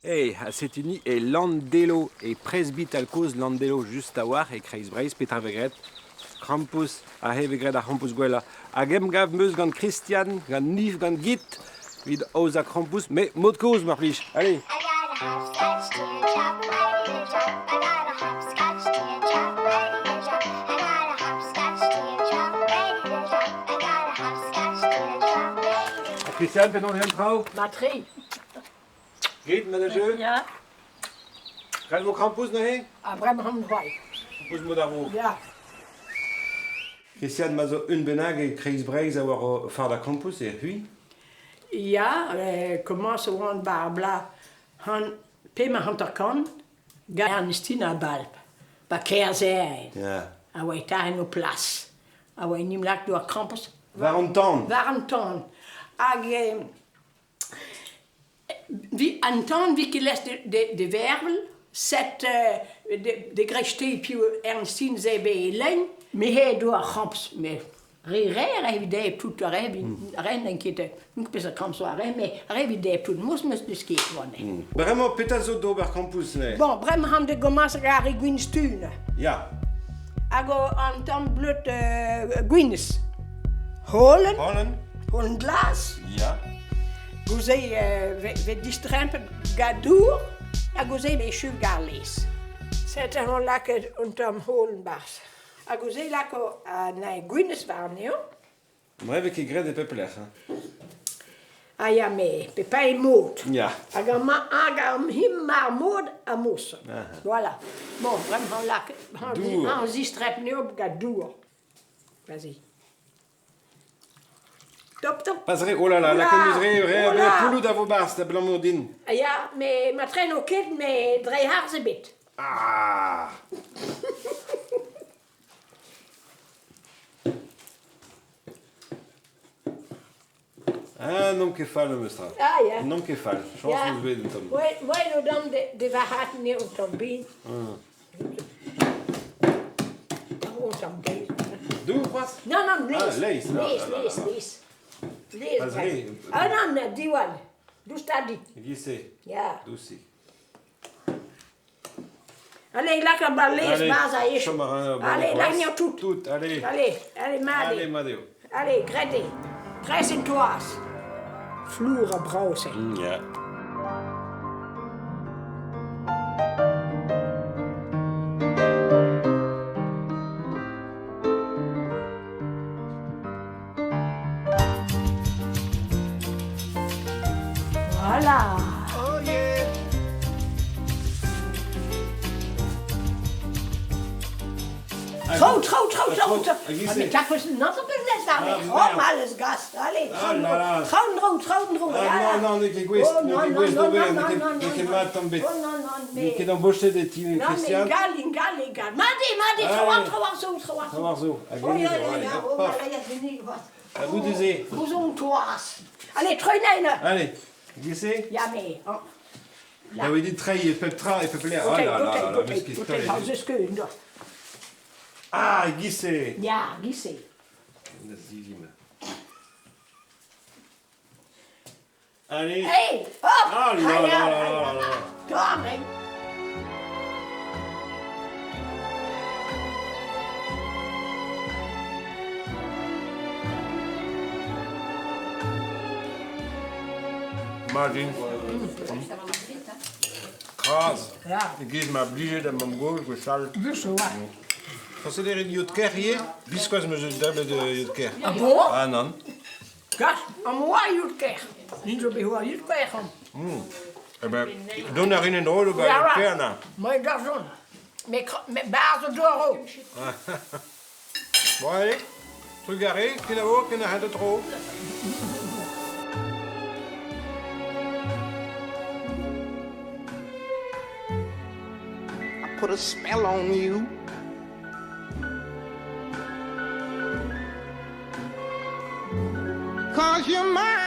Hey, c'est uni et Landelo et presbytalcos Landelo just a war et kreis breis Peter Vegret. Krampus a he Vegret a Krampus gwella. A gem gav meus gant Christian, gant Nif gant Git, vid oz a Krampus, me mod koz mar plich. Allez. I got a hopscotch teardrop, ready to jump. I got a hopscotch teardrop, ready to jump. I got a hopscotch teardrop, ready to jump. I got a hopscotch teardrop, ready to jump. Christian, fais nog een trouw. Batterie. Git met de jeu. Ja, Ga je Krampus nog heen? Abraham White. Krampus mod aro. Ja. Christian, ma zo un benag e kreis breis a war far da Krampus e hui. Ja, commence aan barbla. Han pema hanterkan. Ga Ernestina balp. Ba kerzijn. Ja. A wei ta no plas. A wei nim lak door campus. Waarom dan? Waarom ton? Ag wie anton wie geles de wervel set de grechté piu Ernestine ze be len me he door camps me rire evidé tout ren enquête nuk pesa camps soirée mais evidé tout mus de ski wonen. Vraiment peta zo dober Krampus ne. Bon, brem han de gomas gari gwinstune. Ja. Ago anton blut gwines. Holen, Hollen? holen glas. Ja. Gozei we distrempen gadour, a gozei we chuv garles. Zet er on lakke unterm holenbars. A gozei lako na gwines warneo. Maar heb ik een gred de pepeleg. A ja me, pepa e moot. Ja. Agam him maar mood a mousse. Voilà. Bon, vrem han lakke, Dour. han distrempen op gadour. Vas-y. Top, top. Pas re, oh là là, la Oula, conduisere, oula. poulou d'avobas, de blamondine. Ja, me train ook kind me drie haarzebit. Ah. Ah, non che fa le mestra. Ah ja. Non che fa, chance Ja. nous weten tom. Wij nou dan de verhaten niet op de been. Gewoon zo'n been. Doe wat? Nou, lees. Ah, lees. Lees. Lees. Pas re. Ah, non, die one. Doe staat die. Qui c'est? Ja. Douci. Allee, lekker maar lees, Allez, baza is. chamara, Allee, laat niet toe. Tout, allez. Allee, Allez, Madi. Madeo. Allee, Grete. 3 toas. Vloeren browsen. Ja. Voilà. Oh yeah. Groot. Wie Maar is ik dacht, was het not op het les daar. Ah, Gewoon merde. alles gast. Allee, Ah, la, la. gewoon rood. Ah, non, che questo, che questo dove, che mattan bet. Che non boste de tine Non, Christian. legal. Madi, gewoon zo. Ça va zo. Oh, ja, je niet wat. À vous deux et. Hoe zo'n toas. Allee, trui neine. Allez. Qui c'est? Ja, mee. Là où il dit trahi et peptra et pepler. Ah là là, mais ce qui se Goed, hou ze skeun. Ah, qui c'est? Ja, gisse. Dat is die me. Allez. Hey, hop. Ah là là là là. Daarmee. Martin. Kras. Ja. Ik geef me obligé dat mijn goal gestal. Dus zo. Considère une Jotker hier? Bisquas me je dabe de Jotker. Ah, bon? Ah non. Gas, aan mijn jutker. Niet zo bij hoe jutker gaan. Eh ben, doe naar in een rol bij Jotker na. Maar dat zo. Met bazen door ook. Bon allez. Regardez, qu'il a haut, qu'il a de trop. I put a spell on you. Cause you're mine.